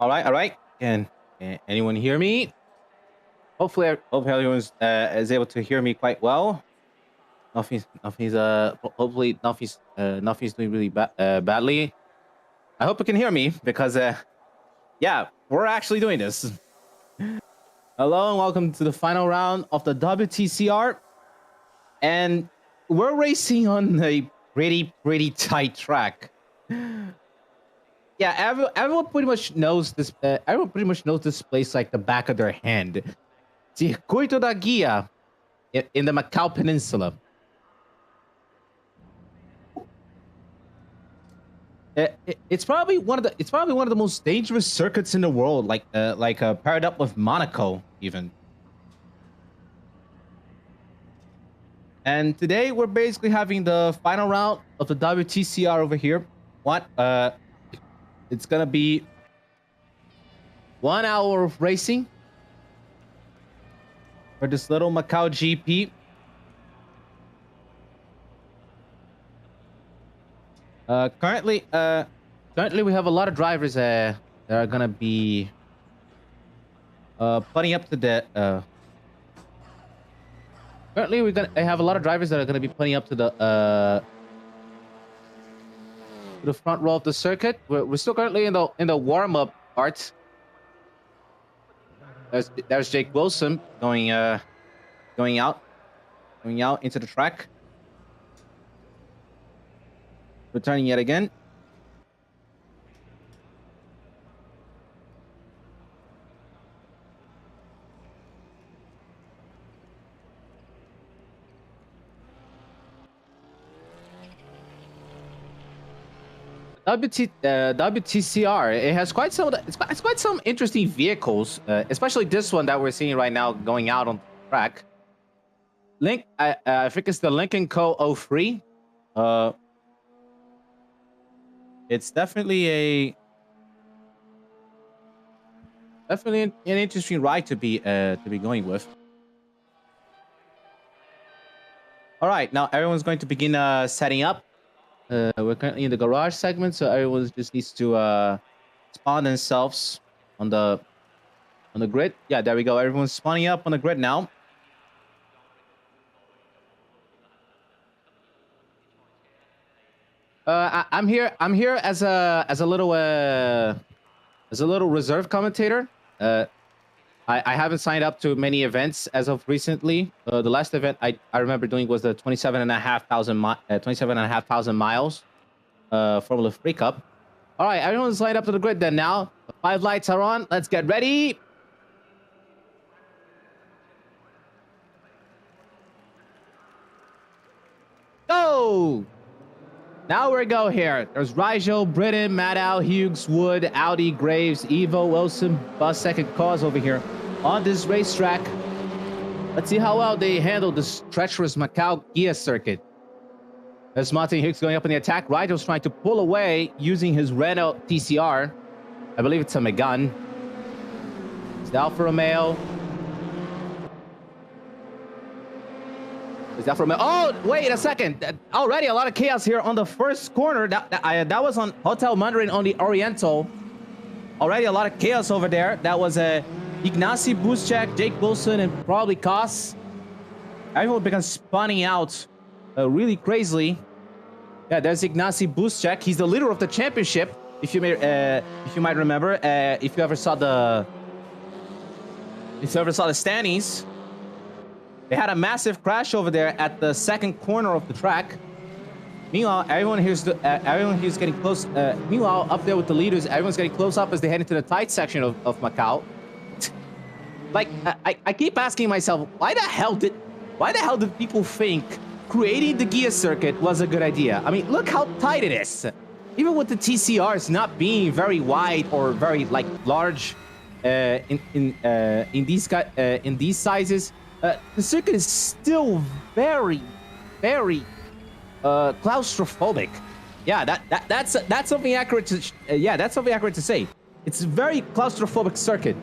All right. Can anyone hear me? Hopefully, everyone's is able to hear me quite well. Hopefully nothing's doing really badly. I hope you can hear me because yeah, we're actually doing this. Hello and welcome to the final round of the WTCR, and we're racing on a pretty tight track. Yeah, everyone pretty much knows this. Everyone pretty much knows this place like the back of their hand. Circuito da Guia in the Macau Peninsula. It's probably one of the most dangerous circuits in the world, like paired up with Monaco even. And today we're basically having the final round of the WTCR over here. It's gonna be 1 hour of racing for this little Macau GP. Currently we have a lot of drivers that are gonna be putting up to the. Currently, I have a lot of drivers that are gonna be putting up to the front row of the circuit. We're still currently in the warm up part. There's Jake Wilson going out into the track. Returning yet again. WTCR, it has quite some interesting vehicles, especially this one that we're seeing right now going out on the track. I think it's the Lincoln Co. 03. It's definitely an interesting ride to be going with. All right, now everyone's going to begin setting up. We're currently in the garage segment, so everyone just needs to spawn themselves on the grid. Yeah, there we go. Everyone's spawning up on the grid now. I'm here as a little reserve commentator. I haven't signed up to many events as of recently. The last event I remember doing was the 27,500 miles Formula 3 Cup. All right, everyone's lined up to the grid then now. The 5 lights are on. Let's get ready. Go! Now we go here. There's Rigel, Britton, Maddow, Hughes, Wood, Audi, Graves, Evo, Wilson, Busek, and Cause over here on this racetrack. Let's see how well they handle this treacherous Macau Gia circuit. There's Martin Hughes going up in the attack. Rigel's trying to pull away using his Renault TCR. I believe it's a Megane. It's the Alfa Romeo. Is that from? Oh, wait a second! Already a lot of chaos here on the first corner. That was on Hotel Mandarin on the Oriental. Already a lot of chaos over there. That was Ignacy Buscek, Jake Wilson, and probably Koss. Everyone began spawning out really crazily. Yeah, there's Ignacy Buscek. He's the leader of the championship. If you might remember, if you ever saw the standings. They had a massive crash over there at the second corner of the track. Meanwhile, everyone here's getting close. Meanwhile, up there with the leaders, everyone's getting close up as they head into the tight section of Macau. Like, I keep asking myself, why the hell did people think creating the Gia circuit was a good idea? I mean, look how tight it is. Even with the TCRs not being very wide or very large in these sizes. The circuit is still very claustrophobic. Yeah, that's something accurate to that's something accurate to say. It's a very claustrophobic circuit.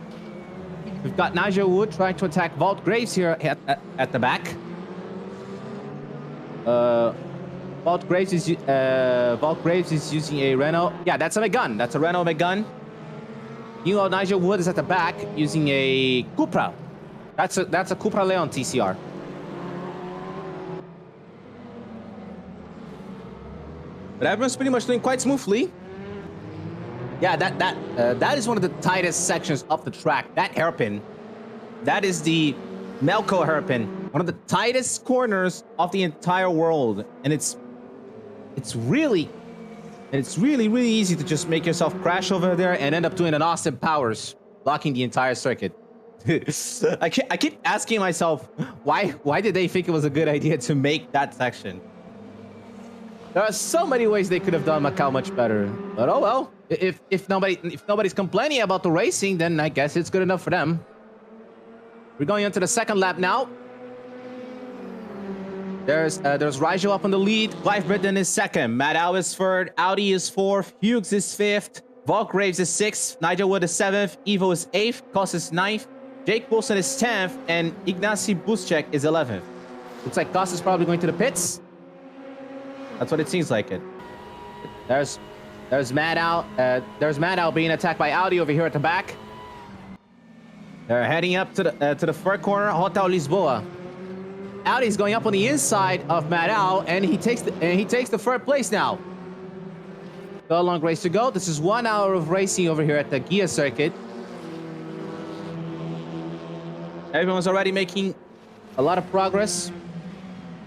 We've got Nigel Wood trying to attack Walt Graves here at the back. Walt Graves is using a Renault. Yeah, that's a Megane. That's a Renault Megane. You know, Nigel Wood is at the back using a Cupra. That's a Cupra Leon TCR. But everyone's pretty much doing quite smoothly. Yeah, that is one of the tightest sections of the track. That hairpin, that is the Melco hairpin, one of the tightest corners of the entire world, and it's really easy to just make yourself crash over there and end up doing an Austin Powers, blocking the entire circuit. I keep asking myself, why did they think it was a good idea to make that section? There are so many ways they could have done Macau much better, but oh well. If nobody's complaining about the racing, then I guess it's good enough for them. We're going into the second lap now. There's Rigel up on the lead. Clive Britton is second. Matt Al is third. Audi is fourth. Hughes is fifth. Volk Graves is sixth. Nigel Wood is seventh. Evo is eighth. Koss is ninth. Jake Wilson is 10th. And Ignacy Buszczyk is 11th. Looks like Koss is probably going to the pits. That's what it seems like it. There's Matt Al. There's Matt Al being attacked by Audi over here at the back. They're heading up to the third corner. Hotel Lisboa. Audi's going up on the inside of Matt Al, and he takes the third place now. Still a long race to go. This is 1 hour of racing over here at the Gia circuit. Everyone's already making a lot of progress.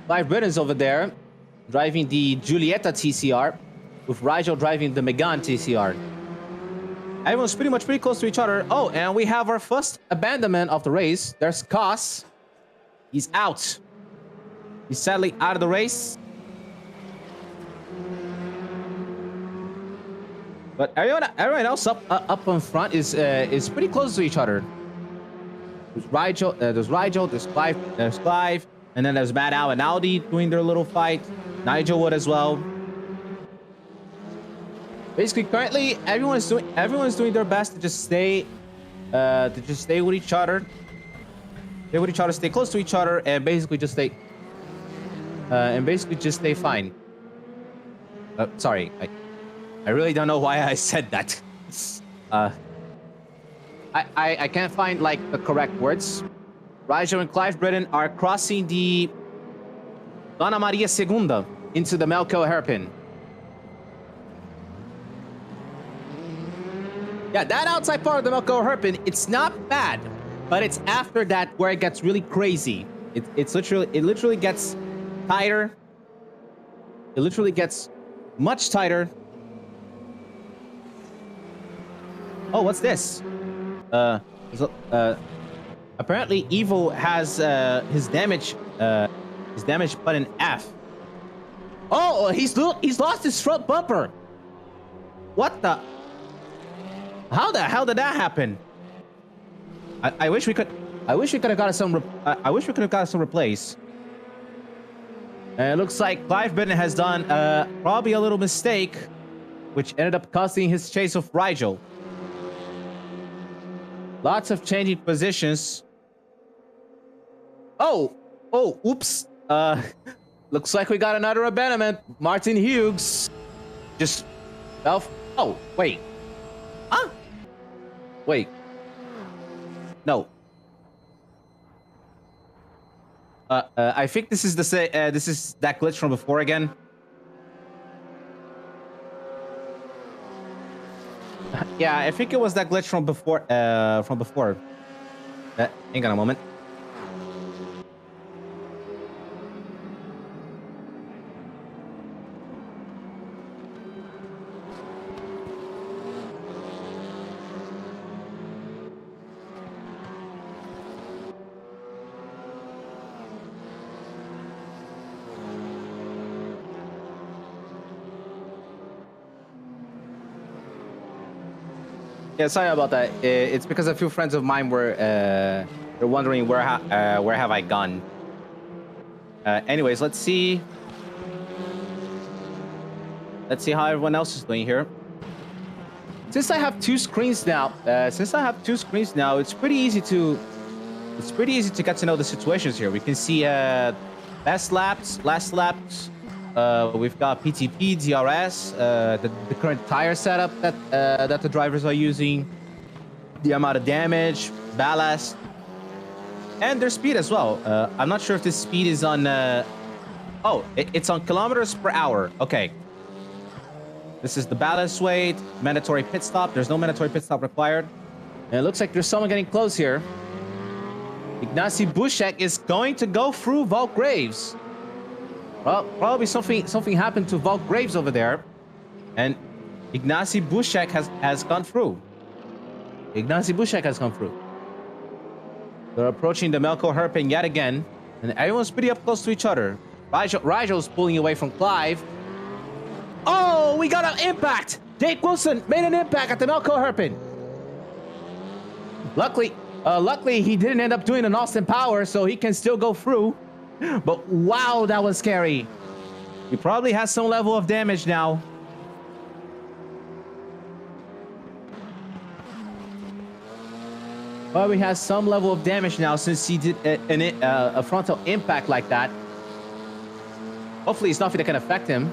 Clive Britton's over there, driving the Giulietta TCR, with Rigel driving the Megane TCR. Everyone's pretty close to each other. Oh, and we have our first abandonment of the race. There's Koss. He's out. He's sadly out of the race. But everyone else up in front is pretty close to each other. There's Rigel, there's Clive, and then there's Matt Al and Audi doing their little fight. Nigel Wood as well. Basically, currently everyone's doing their best to just stay with each other. Stay close to each other, and basically just stay fine. Sorry, I really don't know why I said that. I can't find like the correct words. Rigel and Clive Britton are crossing the Dona Maria Segunda into the Melco hairpin. Yeah, that outside part of the Melco hairpin, it's not bad, but it's after that where it gets really crazy. It literally gets tighter. It literally gets much tighter. Oh, what's this? Apparently Evo has his damage button F. Oh, he's lost his front bumper. What the? How the hell did that happen? I wish we could have got some replays. It looks like Clive Britton has done probably a little mistake, which ended up costing his chase of Rigel. Lots of changing positions. Oh, oops. Looks like we got another abandonment. Martin Hughes just fell. Oh, wait. Huh? Wait. No. I think this is that glitch from before again. Yeah, I think it was that glitch from before. Hang on a moment. Yeah, sorry about that. It's because a few friends of mine were wondering where have I gone. Anyways, let's see how everyone else is doing here. Since I have two screens now, it's pretty easy to get to know the situations here. We can see best laps, last laps. We've got PTP, DRS, the current tire setup that the drivers are using. the amount of damage, ballast, and their speed as well. I'm not sure if this speed is on... oh, it's on kilometers per hour. Okay. This is the ballast weight, mandatory pit stop. There's no mandatory pit stop required. And it looks like there's someone getting close here. Ignacy Bushek is going to go through Vault Graves. Well, probably something happened to Vault Graves over there. And Ignacy Bushek has gone through. Ignacy Bushek has gone through. They're approaching the Melco Herpin yet again. And everyone's pretty up close to each other. Rigel's pulling away from Clive. Oh, we got an impact! Jake Wilson made an impact at the Melco Herpin. Luckily, he didn't end up doing an Austin Power, so he can still go through. But wow, that was scary. He probably has some level of damage now. Probably has some level of damage now since he did a frontal impact like that. Hopefully, it's nothing that can affect him.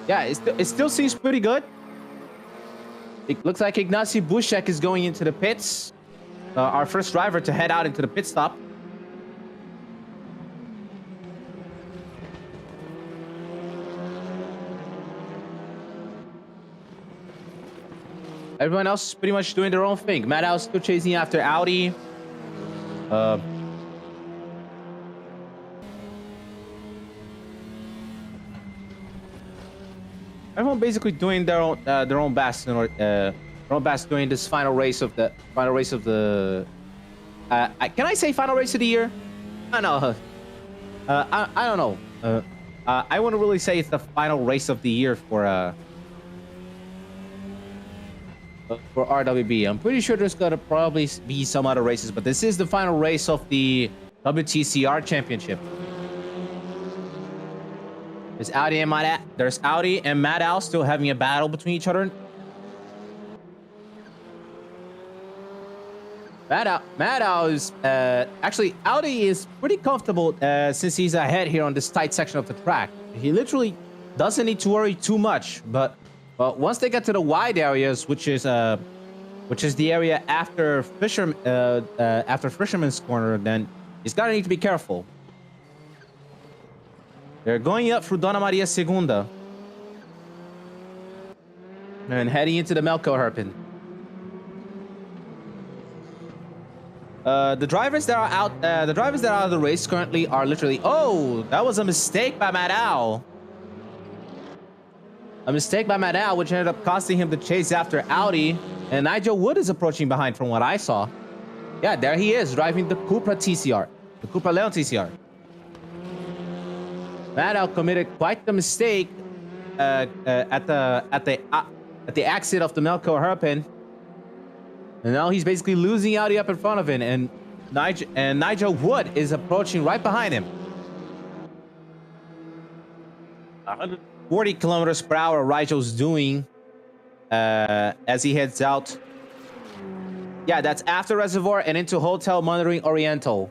Yeah, it still seems pretty good. It looks like Ignacy Bushek is going into the pits. Our first driver to head out into the pit stop. Everyone else is pretty much doing their own thing. Mattau's still chasing after Audi. Everyone basically doing their own best in order, their own best doing this final race of the can I say final race of the year? I don't know. I don't know. I wouldn't really say it's the final race of the year for RWB. I'm pretty sure there's gonna probably be some other races, but this is the final race of the WTCR championship. There's Audi and Mattau still having a battle between each other. Mattau is actually Audi is pretty comfortable since he's ahead here on this tight section of the track. He literally doesn't need to worry too much, but once they get to the wide areas, which is the area after Fisherman's Corner, then he's gonna need to be careful. They're going up through Dona Maria Segunda and heading into the Melco Herpin. The drivers that are out of the race currently are literally... Oh, that was a mistake by Mattau. A mistake by Mattau, which ended up costing him the chase after Audi. And Nigel Wood is approaching behind from what I saw. Yeah, there he is, driving the Cupra TCR. The Cupra Leon TCR. Mattau committed quite the mistake at the exit of the Melco Herpin. And now he's basically losing Audi up in front of him. And Nigel Wood is approaching right behind him. 140 kilometers per hour Rigel's doing as he heads out. Yeah, that's after Reservoir and into Hotel Mandarin Oriental.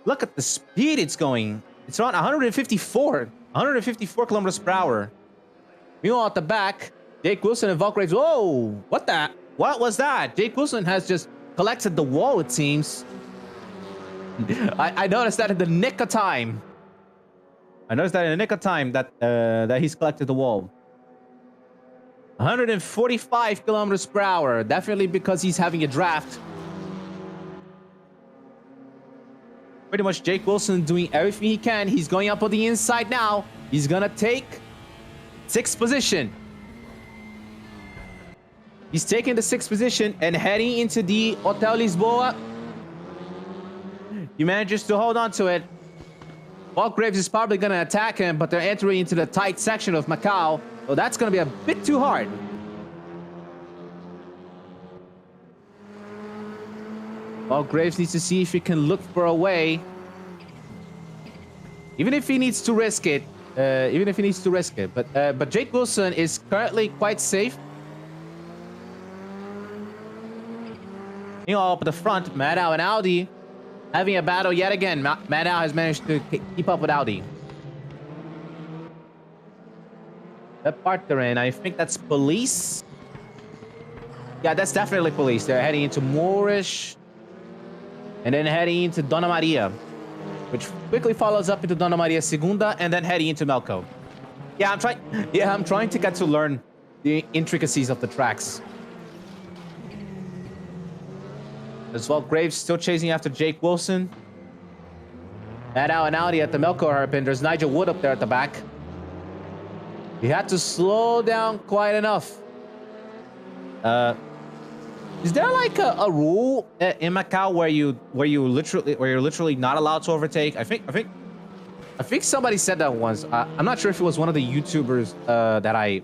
Look at the speed it's going. It's around 154 kilometers per hour. Meanwhile, at the back, Jake Wilson and Vault Graves. Whoa, what was that? Jake Wilson has just collected the wall, it seems. I noticed that in the nick of time. That he's collected the wall. 145 kilometers per hour. Definitely because he's having a draft. Pretty much Jake Wilson doing everything he can. He's going up on the inside now. He's gonna take 6th position. He's taking the 6th position and heading into the Hotel Lisboa. He manages to hold on to it. Vault Graves is probably gonna attack him, but they're entering into the tight section of Macau. So that's gonna be a bit too hard. Vault Graves needs to see if he can look for a way. Even if he needs to risk it. But Jake Wilson is currently quite safe. Meanwhile, up at the front, Mattau and Audi having a battle yet again. Maddow has managed to keep up with Audi. That part they're in, I think that's police. Yeah, that's definitely police. They're heading into Moorish and then heading into Dona Maria, which quickly follows up into Dona Maria Segunda and then heading into Melco. Yeah, I'm trying to get to learn the intricacies of the tracks. As well, Graves still chasing after Jake Wilson. Maddow and Audi at the Melco hairpin. There's Nigel Wood up there at the back. He had to slow down quite enough. Is there like a rule in Macau where you're literally not allowed to overtake? I think somebody said that once. I'm not sure if it was one of the YouTubers that I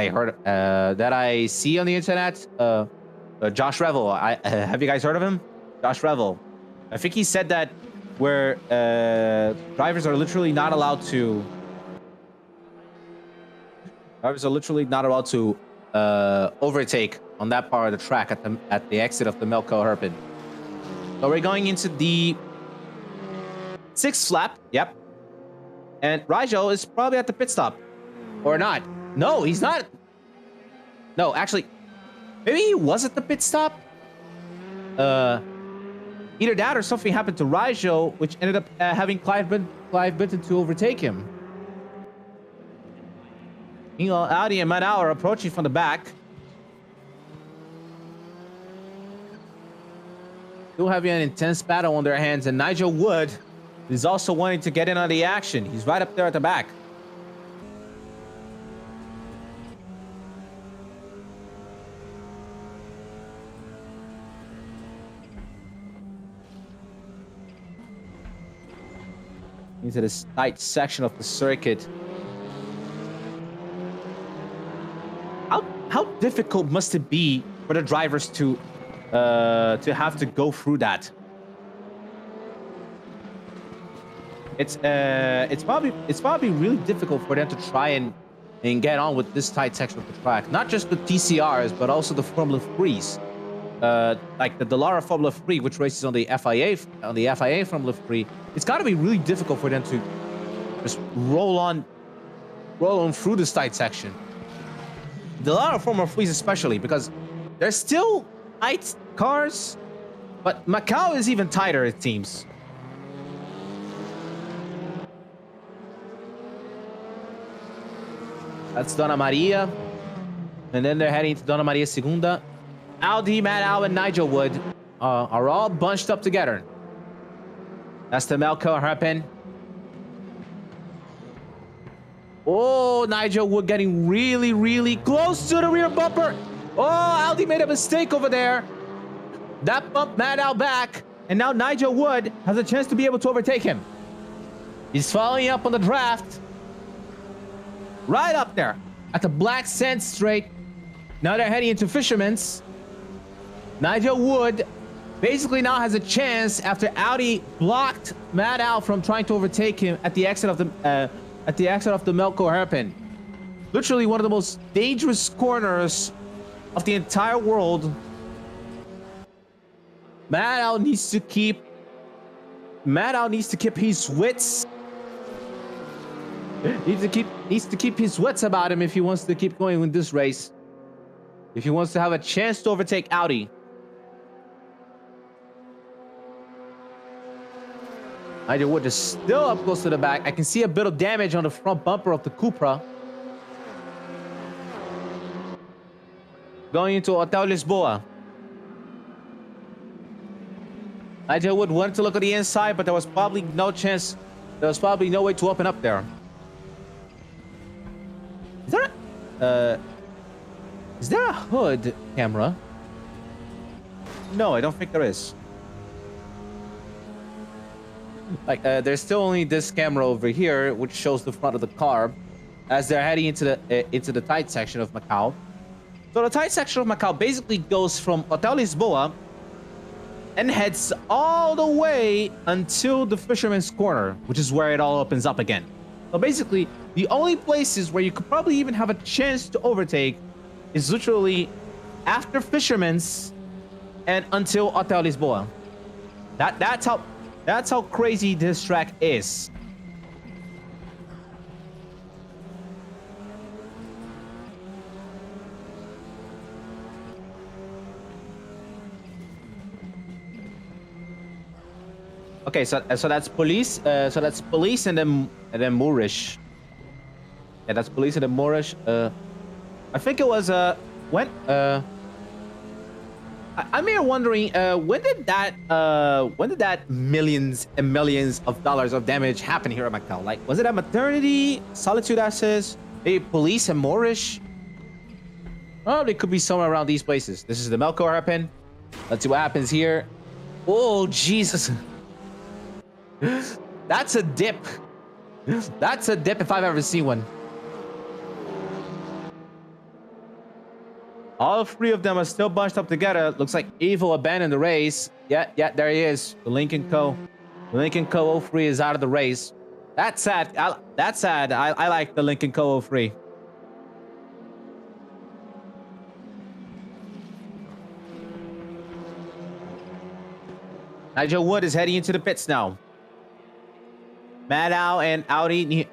heard that I see on the internet. Josh Revel. Have you guys heard of him? Josh Revel. I think he said that where drivers are literally not allowed to. Drivers are literally not allowed to overtake on that part of the track at the exit of the Melco hairpin. So we're going into the 6th lap. Yep. And Rigel is probably at the pit stop. Or not. No, he's not. No, actually, maybe he was at the pit stop. Either that or something happened to Rigel, which ended up having Clive Benton to overtake him. Meanwhile, Audi and Maddow are approaching from the back. Still having an intense battle on their hands, and Nigel Wood is also wanting to get in on the action. He's right up there at the back. Into this tight section of the circuit. How difficult must it be for the drivers to have to go through that? It's probably really difficult for them to try and get on with this tight section of the track. Not just the TCRs, but also the Formula 3s. Like the Dallara Formula 3, which races on the FIA Formula 3. It's got to be really difficult for them to just roll on through this tight section. The Dallara Formula 3s especially, because they're still tight cars, but Macau is even tighter, it seems. That's Dona Maria. And then they're heading to Dona Maria Segunda. Audi, Maddow, and Nigel Wood are all bunched up together. That's the Melco hairpin. Oh, Nigel Wood getting really, really close to the rear bumper. Oh, Audi made a mistake over there. That bumped Maddow back. And now Nigel Wood has a chance to be able to overtake him. He's following up on the draft. Right up there at the Black Sand Straight. Now they're heading into Fisherman's. Nigel Wood basically now has a chance after Audi blocked Maddow from trying to overtake him at the exit of the Melco hairpin. Literally one of the most dangerous corners of the entire world. Maddow needs to keep his wits. Needs to keep his wits about him if he wants to keep going with this race. If he wants to have a chance to overtake Audi. Nigel Wood is still up close to the back. I can see a bit of damage on the front bumper of the Cupra. Going into Hotel Lisboa. Nigel Wood wanted to look at the inside, but there was probably no chance. There was probably no way to open up there. Is there a hood camera? No, I don't think there is. Like, there's still only this camera over here, which shows the front of the car, as they're heading into the tight section of Macau. So the tight section of Macau basically goes from Hotel Lisboa and heads all the way until the Fisherman's Corner, which is where it all opens up again. So basically, the only places where you could probably even have a chance to overtake is literally after Fisherman's and until Hotel Lisboa. That's That's how crazy this track is. Okay, so that's police. So that's police and then Moorish. Yeah, that's police and then Moorish. I think it was when I'm here wondering when did that millions and millions of dollars of damage happen here at Macau? Like, was it at Maternity, Solitude Access, maybe police and Moorish? Oh, it could be somewhere around these places. This is the Melco hairpin. Let's see what happens here. Oh, Jesus. That's a dip. That's a dip if I've ever seen one. All three of them are still bunched up together. Looks like Evil abandoned the race. Yeah, there he is. The Lincoln Co. The Lincoln Co. 03 is out of the race. That's sad. That's sad. I like the Lincoln Co. 03. Nigel Wood is heading into the pits now. Maddow and Audi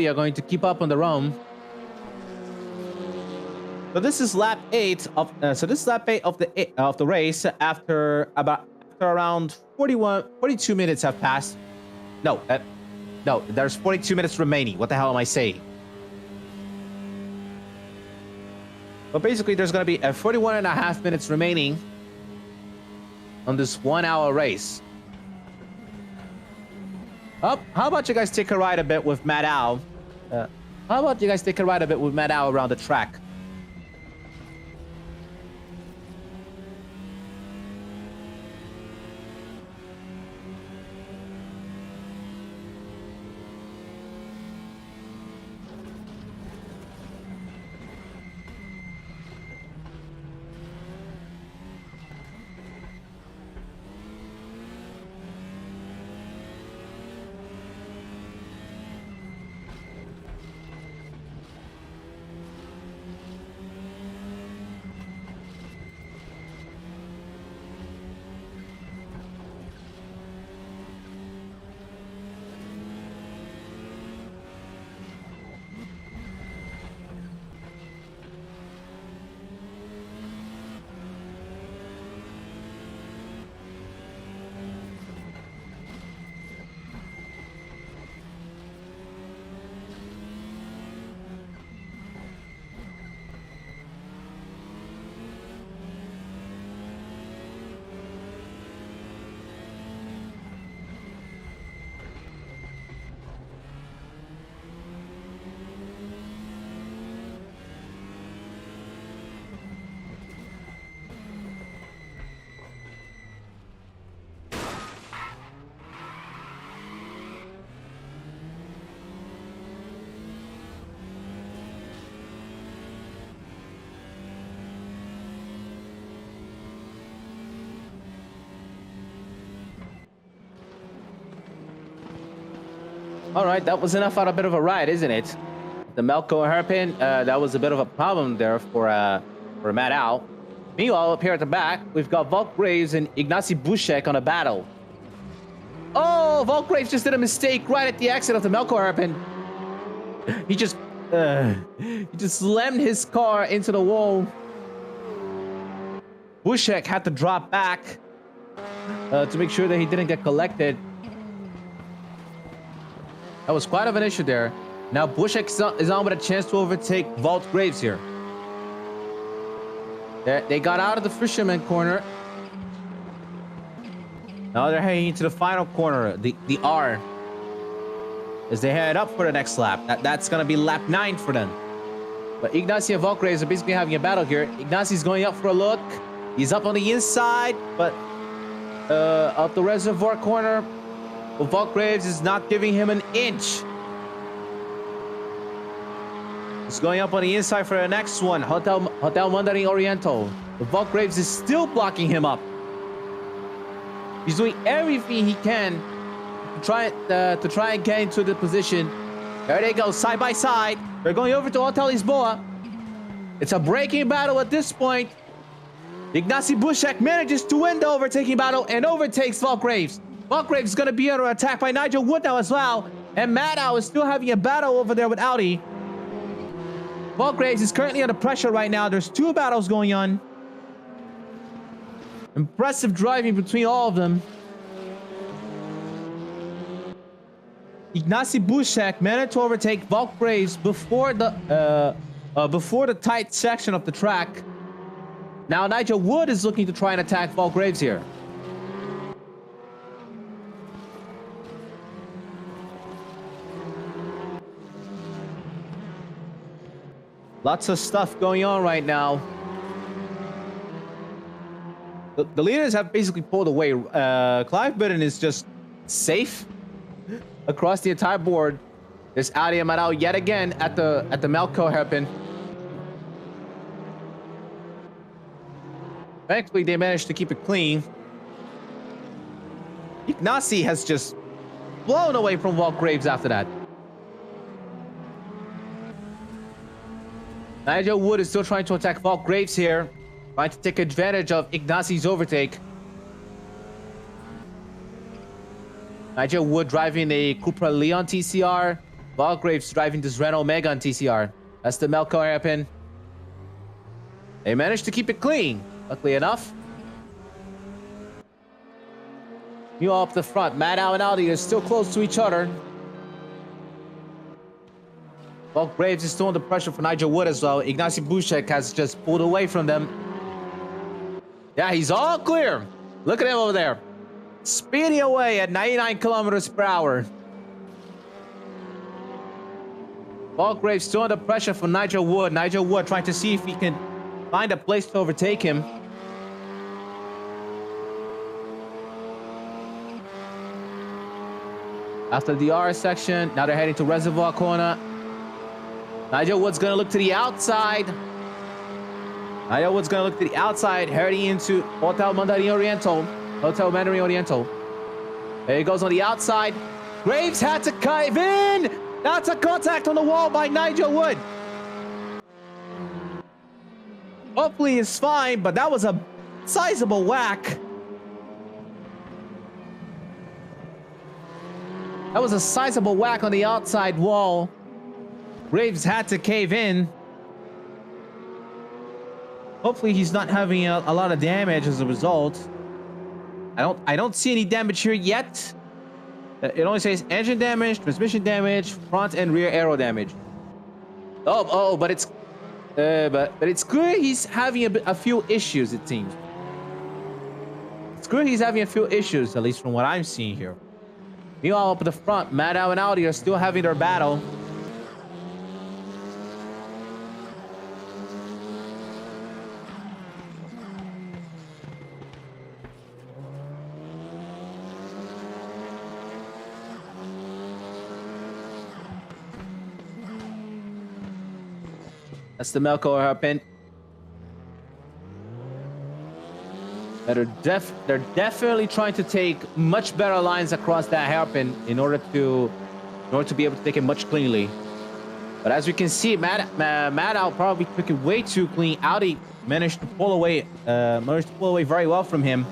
are going to keep up on their own. So this is lap 8 of the race after around 42 minutes have passed. No, there's 42 minutes remaining. What the hell am I saying? But basically, there's going to be 41.5 minutes remaining on this 1 hour race. Oh, how about you guys take a ride a bit with Maddow? Around the track? All right, that was enough out of a bit of a ride, isn't it? The Melco hairpin, that was a bit of a problem there for Maddow. Meanwhile, up here at the back, we've got Volk Graves and Ignacy Bushek on a battle. Oh, Volk Graves just did a mistake right at the exit of the Melco hairpin. He just slammed his car into the wall. Bushek had to drop back to make sure that he didn't get collected. That was quite of an issue there. Now Bushek is on with a chance to overtake Vault Graves here. They got out of the fisherman corner. Now they're heading into the final corner, the R, as they head up for the next lap. That's going to be lap 9 for them. But Ignacy and Vault Graves are basically having a battle here. Ignacy's going up for a look. He's up on the inside, but up the reservoir corner. Well, Vault Graves is not giving him an inch. He's going up on the inside for the next one. Hotel Mandarin Oriental. But Vault Graves is still blocking him up. He's doing everything he can to try and get into the position. There they go, side by side. They're going over to Hotel Lisboa. It's a breaking battle at this point. Ignacy Bushek manages to win the overtaking battle and overtakes Vault Graves. Buckgrave's going to be under attack by Nigel Wood now as well. And Maddow is still having a battle over there with Audi. Buckgraves is currently under pressure right now. There's 2 battles going on. Impressive driving between all of them. Ignacy Buszek managed to overtake Buckgraves before the tight section of the track. Now Nigel Wood is looking to try and attack Buckgraves here. Lots of stuff going on right now. The leaders have basically pulled away. Clive Bitten is just safe across the entire board. There's Audi and Maddow yet again at the Melco hairpin. Thankfully, they managed to keep it clean. Ignacy has just blown away from Buckgraves after that. Nigel Wood is still trying to attack Buckgraves here, trying to take advantage of Ignacy's overtake. Nigel Wood driving a Cupra Leon TCR. Buckgraves driving this Renault Megane TCR. That's the Melco hairpin. They managed to keep it clean, luckily enough. You up the front, Maddow and Audi are still close to each other. Buckgraves is still under pressure for Nigel Wood as well. Ignacy Buszek has just pulled away from them. Yeah, he's all clear. Look at him over there. Speeding away at 99 kilometers per hour. Buckgraves still under pressure for Nigel Wood. Nigel Wood trying to see if he can find a place to overtake him. After the R section, now they're heading to Reservoir Corner. Nigel Wood's gonna look to the outside. Nigel Wood's gonna look to the outside, heading into Hotel Mandarin Oriental. Hotel Mandarin Oriental. There he goes on the outside. Graves had to cave in. That's a contact on the wall by Nigel Wood. Hopefully it's fine, but that was a sizable whack. That was a sizable whack on the outside wall. Graves had to cave in. Hopefully he's not having a lot of damage as a result. I don't see any damage here yet. It only says engine damage, transmission damage, front and rear aero damage. But it's clear he's having a few issues, it seems. It's clear he's having a few issues, at least from what I'm seeing here. Meanwhile, up at the front, Maddow and Audi are still having their battle. That's the Melco hairpin. They're definitely trying to take much better lines across that hairpin in order to be able to take it much cleanly. But as we can see, Maddow probably took it way too clean. Audi managed to pull away very well from him.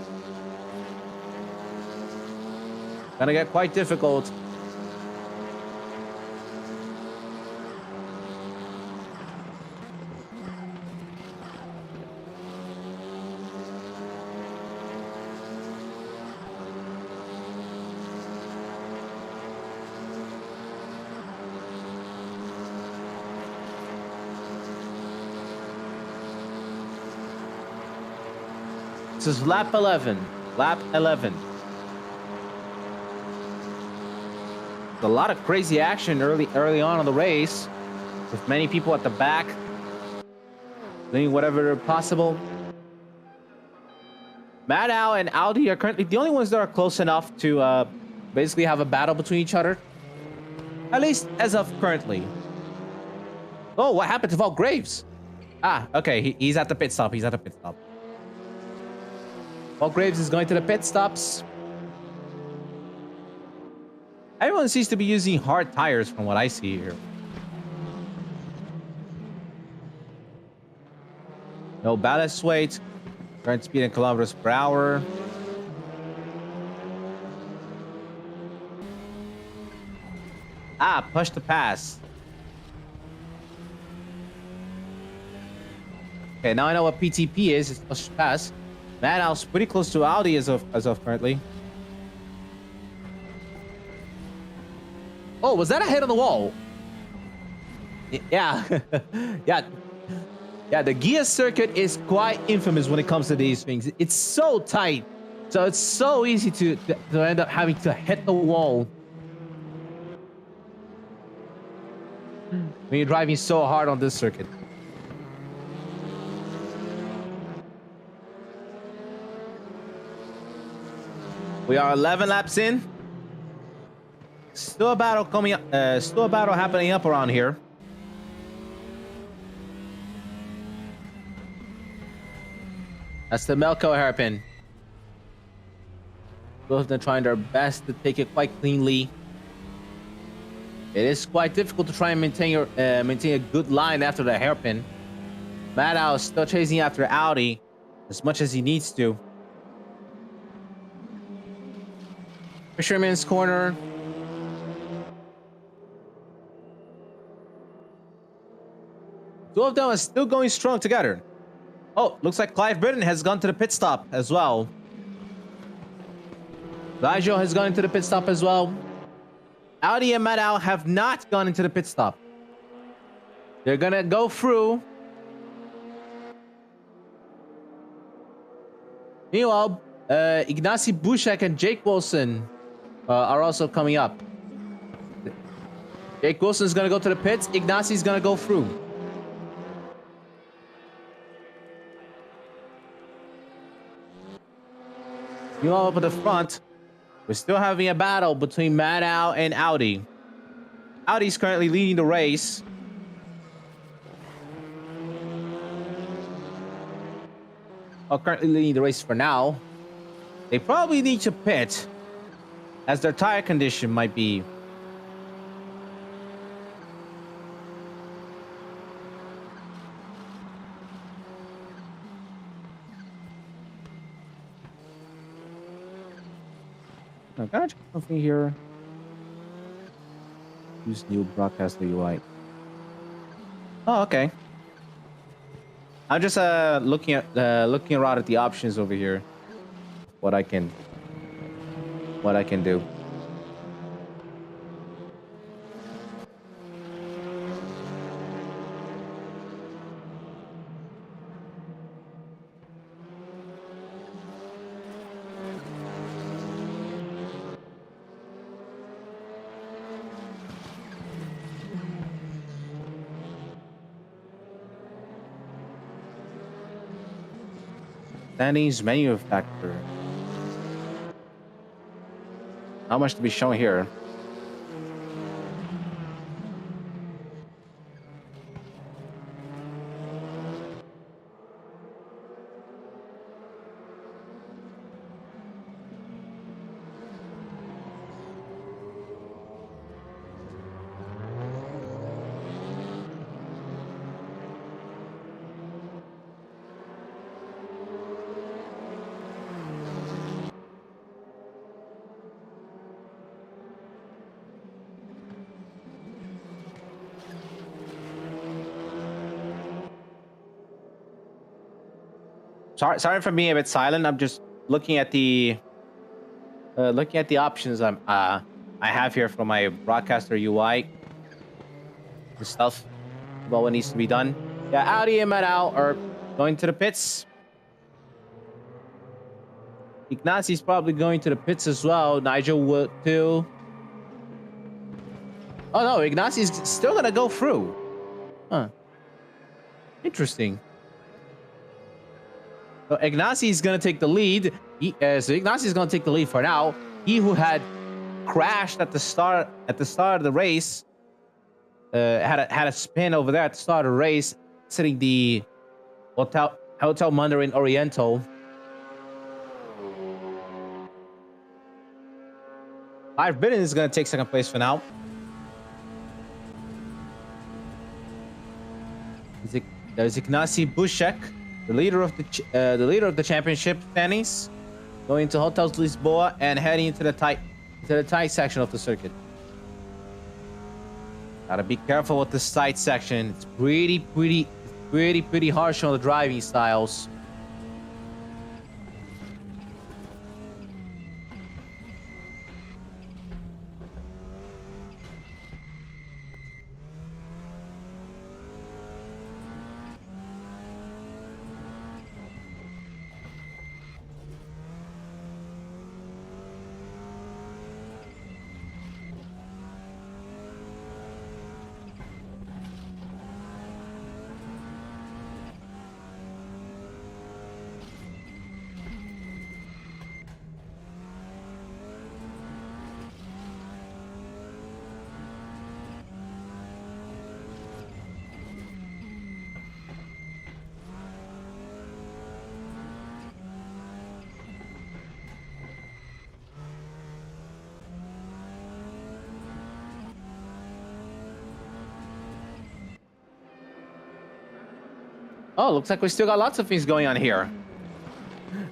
Gonna get quite difficult. This is lap 11. Lap 11. A lot of crazy action early on in the race, with many people at the back doing whatever possible. Maddow and Audi are currently the only ones that are close enough to basically have a battle between each other, at least as of currently. Oh, what happened to Buckgraves? Ah, okay, he's at the pit stop. He's at the pit stop. Buckgraves is going to the pit stops. Everyone seems to be using hard tires from what I see here. No ballast weight. Current speed in kilometers per hour. Ah, push to pass. Okay, now I know what PTP is. It's push to pass. Madow's pretty close to Audi as of currently. Oh, was that a hit on the wall? Yeah. Yeah. Yeah, the gear circuit is quite infamous when it comes to these things. It's so tight. So it's so easy to end up having to hit the wall when you're driving so hard on this circuit. We are 11 laps in. Still a battle coming up. Still a battle happening up around here. That's the Melco hairpin. Both of them trying their best to take it quite cleanly. It is quite difficult to try and maintain a good line after the hairpin. Madow is still chasing after Audi as much as he needs to. Fisherman's corner. Two of them are still going strong together. Oh, looks like Clive Britton has gone to the pit stop as well. Nigel has gone into the pit stop as well. Audi and Madow have not gone into the pit stop. They're gonna go through. Meanwhile, Ignacy Bushek and Jake Wilson are also coming up. Jake Wilson is gonna go to the pits. Ignacy is gonna go through. Meanwhile, up at the front, we're still having a battle between Madow and Audi. Audi's currently leading the race. Currently leading the race for now. They probably need to pit, as their tire condition might be. I'm gonna check something here. Use new broadcaster UI. Oh, okay. I'm just looking around at the options over here. What I can do. Standings menu factor. How much to be shown here? Sorry for being a bit silent. I'm just looking at the options I have here for my broadcaster UI. The stuff about what needs to be done. Yeah, Audi and Madow are going to the pits. Ignacy's probably going to the pits as well. Nigel will too. Oh no, Ignacy's still gonna go through. Huh. Interesting. So Ignacy is going to take the lead. So Ignacy is going to take the lead for now. He who had crashed at the start of the race had a spin over there at the start of the race, sitting the Hotel Mandarin Oriental. Clive Britton is going to take second place for now. There's Ignacy Bushek, the leader of the championship standings, going to Hotels Lisboa and heading into the tight section of the circuit. Gotta be careful with this tight section. It's pretty harsh on the driving styles. Oh, looks like we still got lots of things going on here.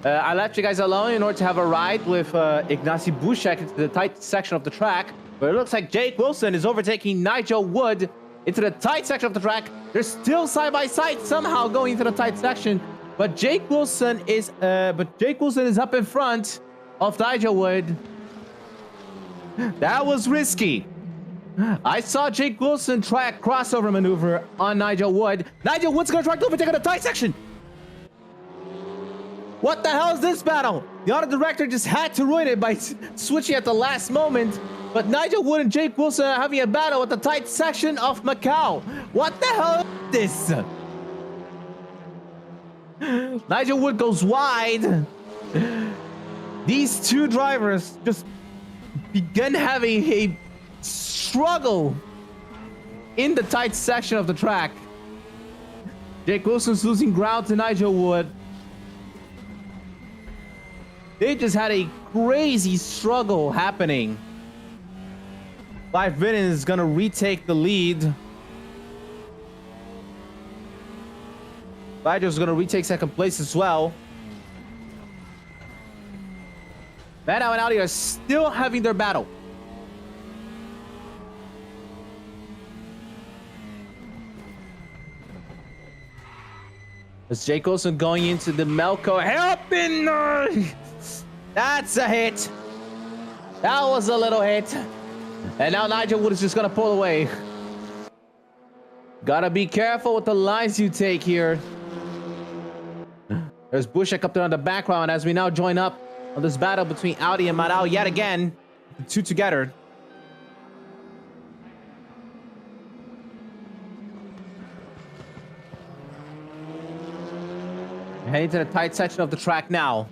I left you guys alone in order to have a ride with Ignacy Bushek into the tight section of the track, but it looks like Jake Wilson is overtaking Nigel Wood into the tight section of the track. They're still side by side somehow going into the tight section, but Jake Wilson is up in front of Nigel Wood. That was risky. I saw Jake Wilson try a crossover maneuver on Nigel Wood. Nigel Wood's gonna try to overtake on the tight section. What the hell is this battle? The auto director just had to ruin it by switching at the last moment. But Nigel Wood and Jake Wilson are having a battle at the tight section of Macau. What the hell is this? Nigel Wood goes wide. These two drivers just began having a struggle in the tight section of the track. Jake Wilson's losing ground to Nigel Wood. They just had a crazy struggle happening. Clive Vinnan is gonna retake the lead. Nigel's gonna retake second place as well. Maddow and Audi are still having their battle. As Jake Wilson going into the Melco hairpin. That's a hit. That was a little hit. And now Nigel Wood is just gonna pull away. Gotta be careful with the lines you take here. There's Bushek up there on the background as we now join up on this battle between Audi and Maddow yet again. The two together. Heading to the tight section of the track now.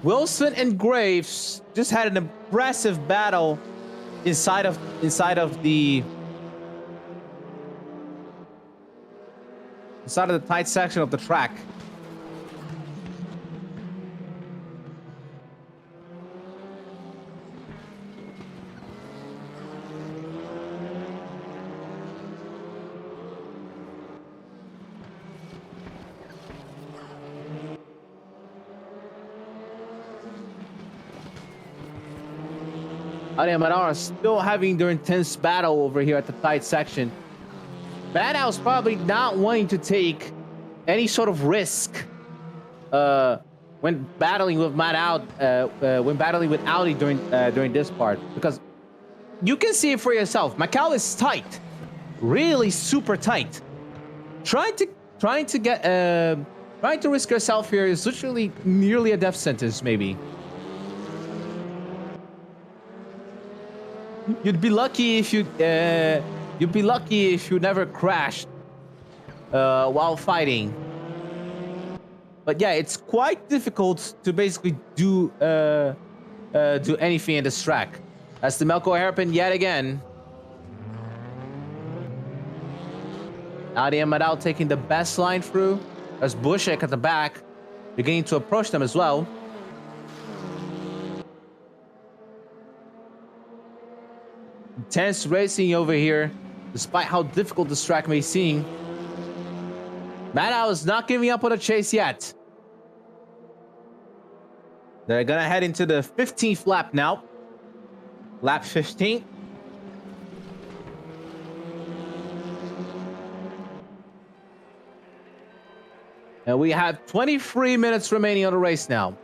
Wilson and Graves just had an impressive battle inside of the tight section of the track. Audi and Maddow are still having their intense battle over here at the tight section. Maddow's probably not wanting to take any sort of risk when battling with when battling with Audi during this part, because you can see it for yourself. Macau is tight, really super tight. Trying to risk yourself here is literally nearly a death sentence, maybe. You'd be lucky if you never crashed while fighting. But yeah, it's quite difficult to basically do anything in this track. That's the Melco hairpin yet again. Audi and Maddow taking the best line through. There's Bushek at the back, beginning to approach them as well. Intense racing over here, despite how difficult this track may seem. Maddow is not giving up on the chase yet. They're gonna head into the 15th lap now. Lap 15. And we have 23 minutes remaining on the race now.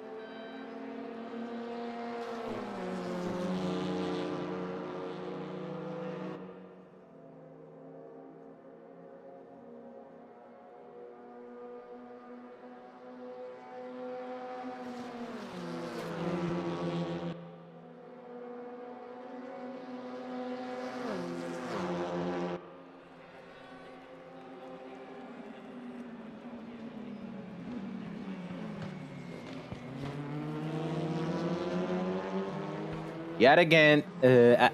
Yet again, the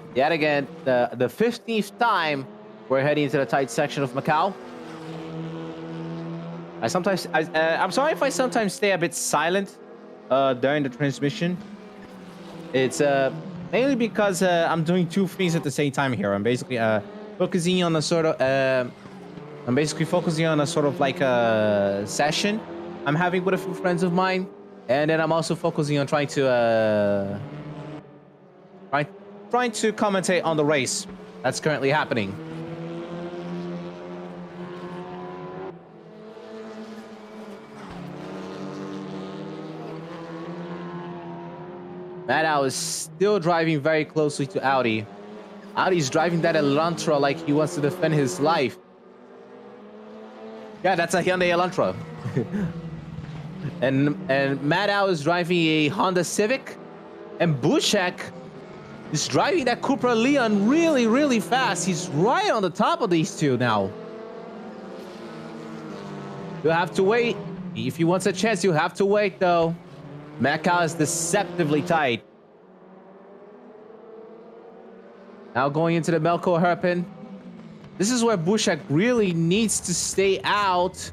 15th time we're heading into the tight section of Macau. I'm sorry if I sometimes stay a bit silent during the transmission. It's mainly because I'm doing two things at the same time here. I'm basically focusing on a sort of like a session I'm having with a few friends of mine, and then I'm also focusing on trying to commentate on the race that's currently happening. Maddow is still driving very closely to Audi. Audi's driving that Elantra like he wants to defend his life. Yeah, that's a Hyundai Elantra. and Maddow is driving a Honda Civic, and Bushek is driving that Cupra Leon really, really fast. He's right on the top of these two now. You'll have to wait. If he wants a chance, you'll have to wait, though. Macau is deceptively tight. Now going into the Melco hairpin. This is where Bushek really needs to stay out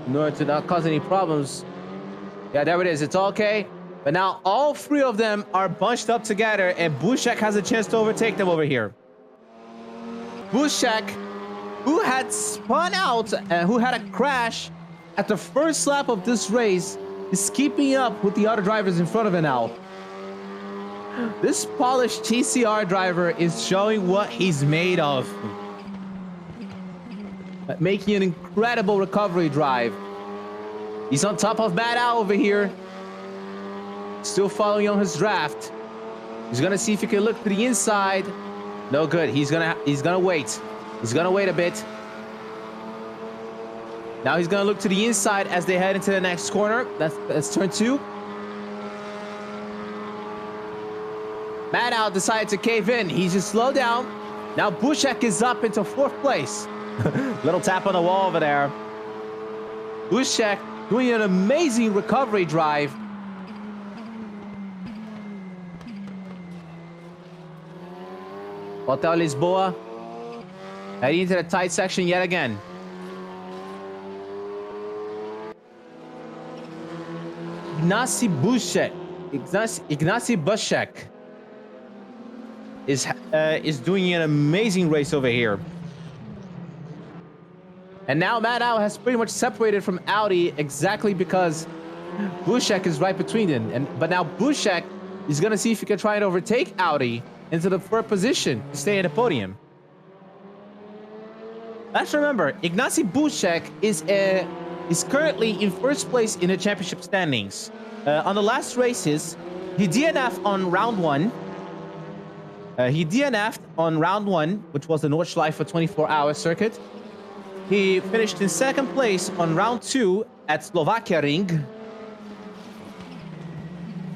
in order to not cause any problems. Yeah, there it is. It's okay. But now all three of them are bunched up together, and Bushek has a chance to overtake them over here. Bushek, who had spun out and who had a crash at the first lap of this race, is keeping up with the other drivers in front of him now. This polished TCR driver is showing what he's made of. Making an incredible recovery drive. He's on top of Maddow over here. Still following on his draft. He's gonna see if he can look to the inside. No good. He's gonna wait. He's gonna wait a bit. Now he's gonna look to the inside as they head into the next corner. That's turn 2. Maddow decided to cave in. He's just slow down. Now Bushek is up into 4th place. Little tap on the wall over there. Bushek doing an amazing recovery drive. Hotel Lisboa heading into the tight section yet again. Ignacy Bushek is doing an amazing race over here. And now Maddow has pretty much separated from Audi exactly because Bushek is right between them. But now Bushek is going to see if he can try and overtake Audi into the 3rd position to stay at the podium. Let's remember, Ignacy Bushek is currently in 1st place in the championship standings. On the last races, he DNF'd on round 1. Which was the Nordschleife 24-hour circuit. He finished in 2nd place on round 2 at Slovakia Ring.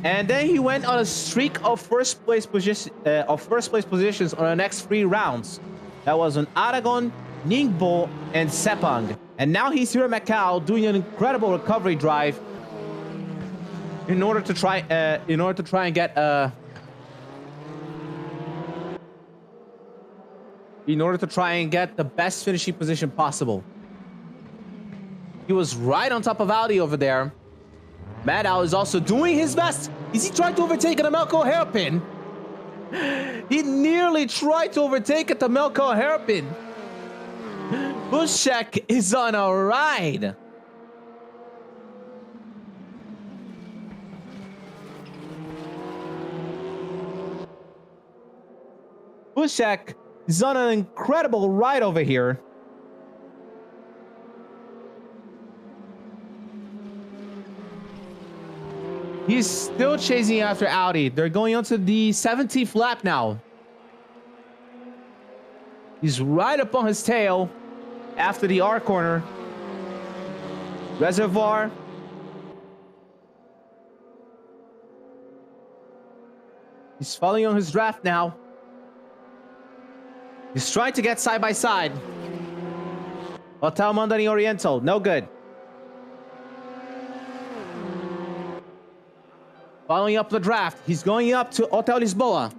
And then he went on a streak of first place positions on the next 3 rounds. That was on Aragon, Ningbo, and Sepang. And now he's here at Macau doing an incredible recovery drive in order to try and get the best finishing position possible. He was right on top of Audi over there. Maddow is also doing his best. Is he trying to overtake at the Melco hairpin? He nearly tried to overtake at the Melco hairpin. Bushek is on a ride. Bushek is on an incredible ride over here. He's still chasing after Audi. They're going on to the 17th lap now. He's right up on his tail after the R corner. Reservoir. He's following on his draft now. He's trying to get side by side. Hotel Mondani Oriental, no good. Following up the draft, he's going up to Hotel Lisboa.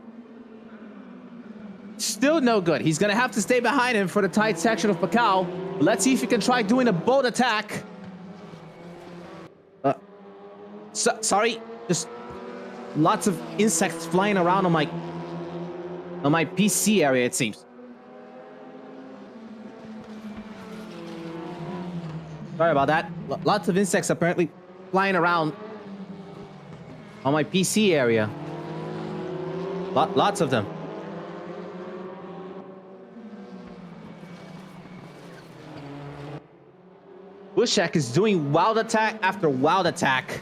Still no good. He's gonna have to stay behind him for the tight section of Macau. Let's see if he can try doing a boat attack. Sorry, just lots of insects flying around on my PC area, it seems. Sorry about that. Lots of insects apparently flying around on my PC area. Lots of them. Bushak is doing wild attack after wild attack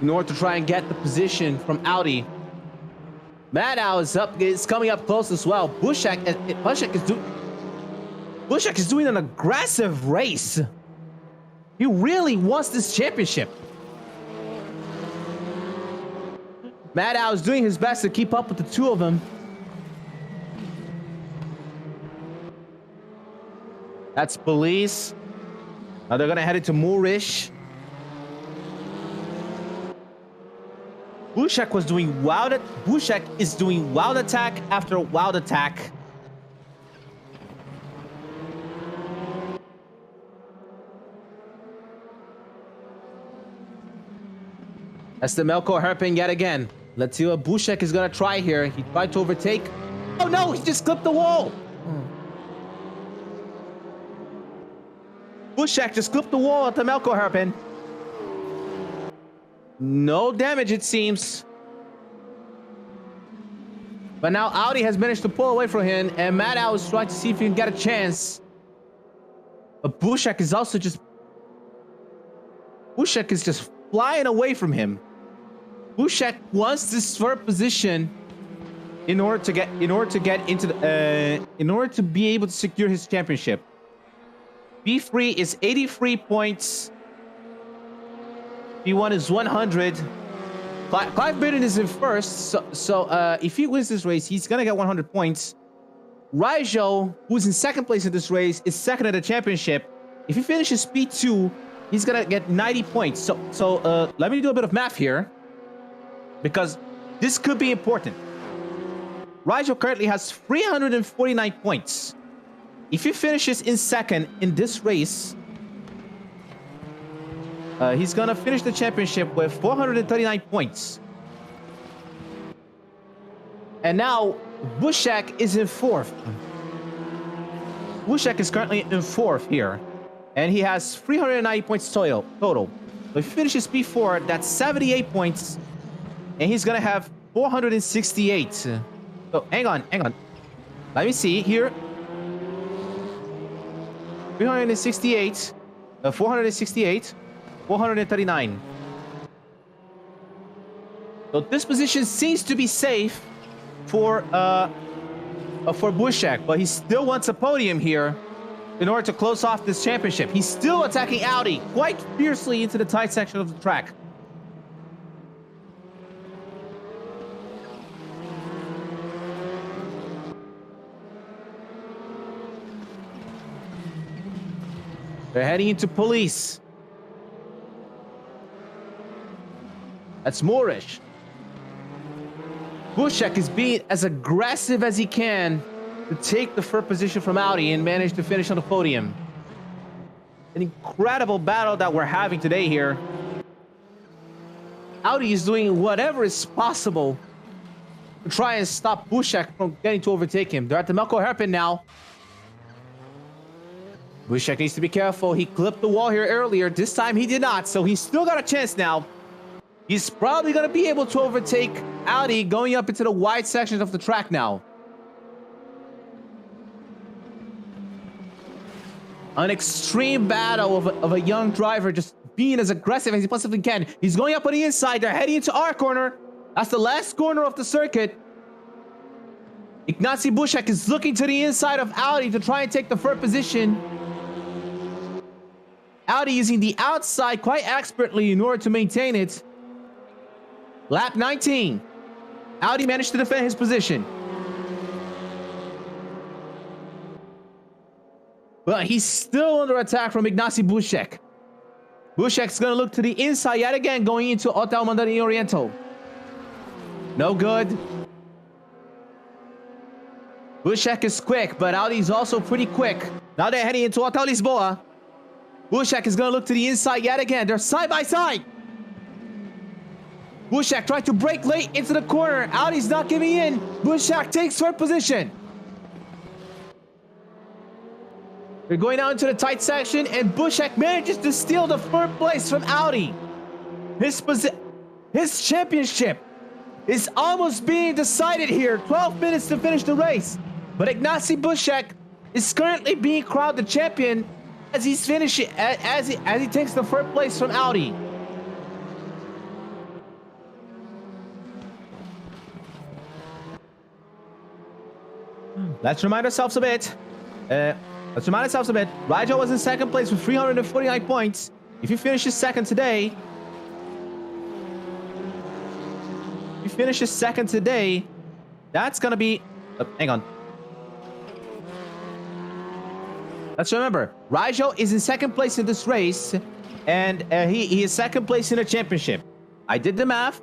in order to try and get the position from Audi. Maddow is coming up close as well. Bushak is doing an aggressive race. He really wants this championship. Maddow is doing his best to keep up with the two of them. That's police. Now they're gonna head into Moorish. Bushak is doing wild attack after wild attack. That's the Melco hairpin yet again. Let's see what Bushak is gonna try here. He tried to overtake. Oh no, he just clipped the wall. Bushak just clipped the wall at the Melco hairpin. No damage, it seems. But now Audi has managed to pull away from him, and Maddow is trying to see if he can get a chance. But Bushak is also just... Bushak is just flying away from him. Bushak wants this third position in order to get into the in order to be able to secure his championship. B3 is 83 points. B1 is 100. Clive Bidden is in first, so if he wins this race, he's gonna get 100 points. Raijo, who's in second place in this race, is second at the championship. If he finishes P2, he's gonna get 90 points. So let me do a bit of math here, because this could be important. Raijo currently has 349 points. If he finishes in second in this race, he's gonna finish the championship with 439 points. And now Bushak is in fourth. Bushak is currently in fourth here, and he has 390 points total. So if he finishes P4, that's 78 points, and he's gonna have 468. So hang on. Let me see here. 368, 468, 439. So this position seems to be safe for Bushak, but he still wants a podium here in order to close off this championship. He's still attacking Audi quite fiercely into the tight section of the track. They're heading into police. That's Moorish. Bushak is being as aggressive as he can to take the third position from Audi and manage to finish on the podium. An incredible battle that we're having today here. Audi is doing whatever is possible to try and stop Bushak from getting to overtake him. They're at the Melco hairpin now. Bushak needs to be careful. He clipped the wall here earlier. This time he did not, so he's still got a chance now. He's probably going to be able to overtake Audi going up into the wide sections of the track now. An extreme battle of a young driver just being as aggressive as he possibly can. He's going up on the inside. They're heading into our corner. That's the last corner of the circuit. Ignacy Bushek is looking to the inside of Audi to try and take the third position. Audi using the outside quite expertly in order to maintain it. Lap 19. Audi managed to defend his position. But he's still under attack from Ignacy Bushek. Bushek's going to look to the inside yet again, going into Hotel Mandarin Oriental. No good. Bushek is quick, but Audi's also pretty quick. Now they're heading into Hotel Lisboa. Bushek is going to look to the inside yet again. They're side by side. Bushek tried to brake late into the corner. Audi's not giving in. Bushek takes third position. They're going out into the tight section, and Bushek manages to steal the third place from Audi. His championship is almost being decided here. 12 minutes to finish the race. But Ignacy Bushek is currently being crowned the champion as he's finishing, as he takes the third place from Audi. Let's remind ourselves a bit. Rigel was in second place with 349 points. If he finishes second today, that's gonna be. Hang on. Let's remember, Rigel is in second place in this race, and he is second place in the championship. I did the math,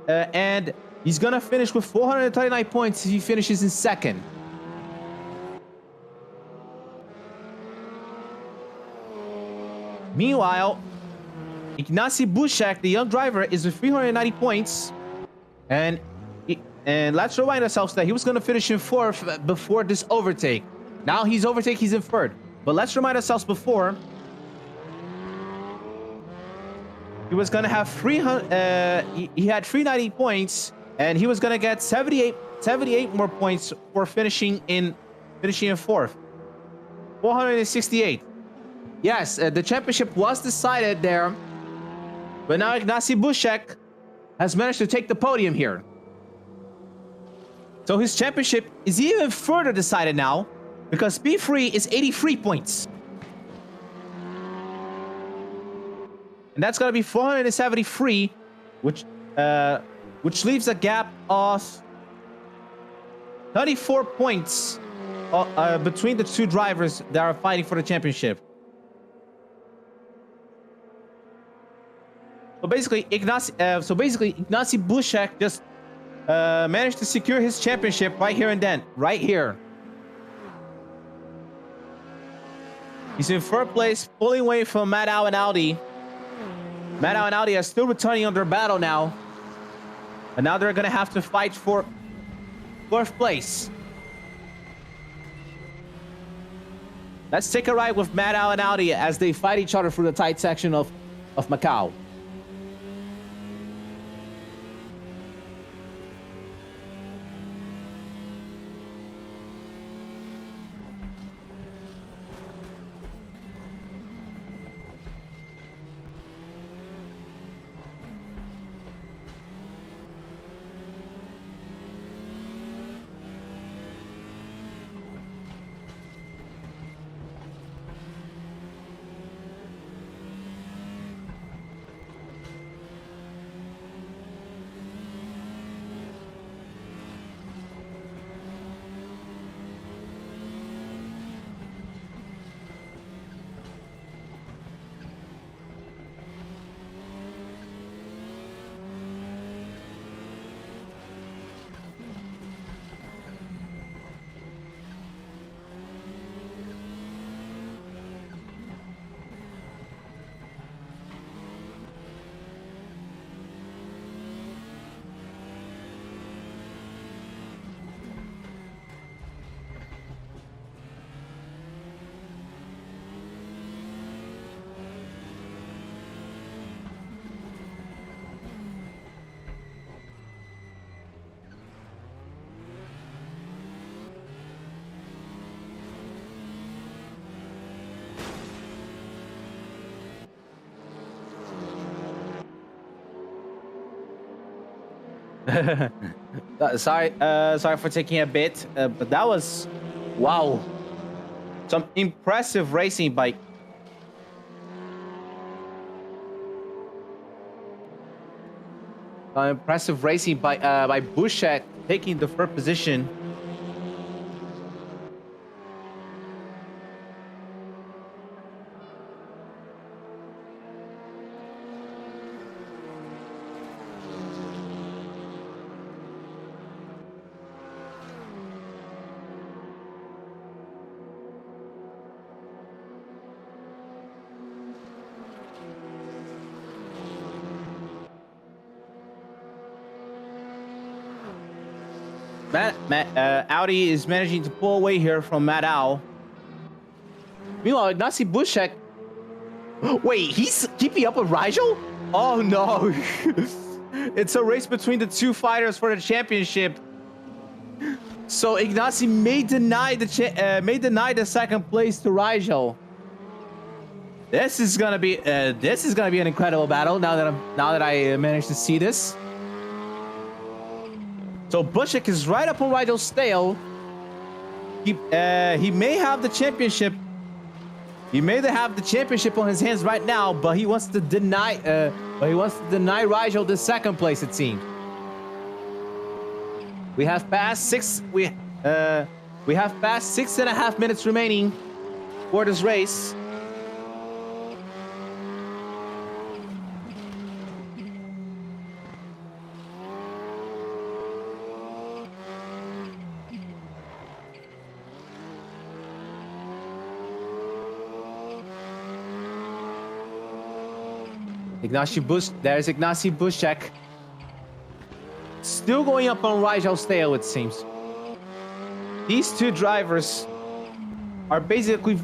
and he's gonna finish with 439 points if he finishes in second. Meanwhile, Ignacy Bushek, the young driver, is with 390 points, and let's remind ourselves that he was going to finish in fourth before this overtake. Now he's in third. But let's remind ourselves before, he was going to have he had 390 points, and he was going to get 78 more points for finishing in fourth. 468. Yes, the championship was decided there, but now Ignacy Bushek has managed to take the podium here. So his championship is even further decided now, because P3 is 83 points. And that's going to be 473, which leaves a gap of 34 points between the two drivers that are fighting for the championship. So basically, Ignacy Bushek just managed to secure his championship right here and then, right here. He's in third place, pulling away from Maddow and Audi. Maddow and Audi are still returning under battle now, and now they're gonna have to fight for fourth place. Let's take a ride with Maddow and Audi as they fight each other through the tight section of Macau. Sorry for taking a bit, but that was, wow, some impressive racing by. Impressive racing by Bushek taking the third position. Audi is managing to pull away here from Matt Al. Meanwhile, Ignacy Bushek. Wait, he's keeping up with Rigel? Oh no! It's a race between the two fighters for the championship. So Ignacy may deny the second place to Rigel. This is gonna be an incredible battle. Now that I managed to see this. So Bushek is right up on Rigel's tail. He may have the championship. He may have the championship on his hands right now, but he wants to deny. Rigel the second place. It seems. We have passed 6.5 minutes remaining for this race. There's Ignacy Bushek. Still going up on Rigel's tail, it seems. These two drivers are basically